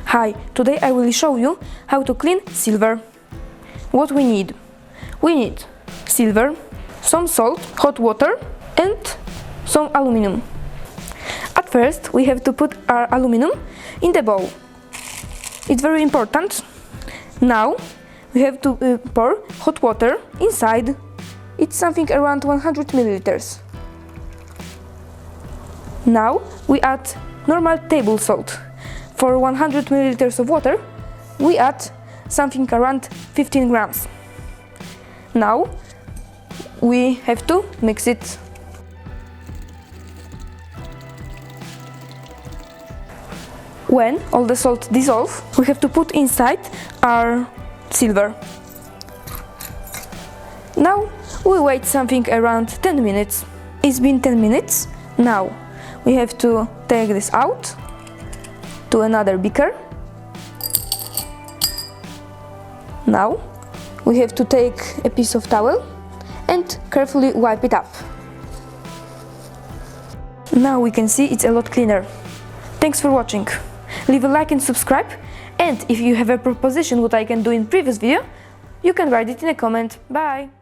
Hi, today I will show you how to clean silver. What we need? We need silver, some salt, hot water and some aluminum. At first we have to put our aluminum in the bowl. It's very important. Now we have to pour hot water inside. It's something around 100 milliliters. Now we add normal table salt. For 100 milliliters of water, we add something around 15 grams. Now we have to mix it. When all the salt dissolves, we have to put inside our silver. Now we wait something around 10 minutes. It's been 10 minutes. Now we have to take this out to another beaker. Now we have to take a piece of towel and carefully wipe it up. Now we can see it's a lot cleaner. Thanks for watching. Leave a like and subscribe, and if you have a proposition what I can do in previous video, you can write it in a comment. Bye!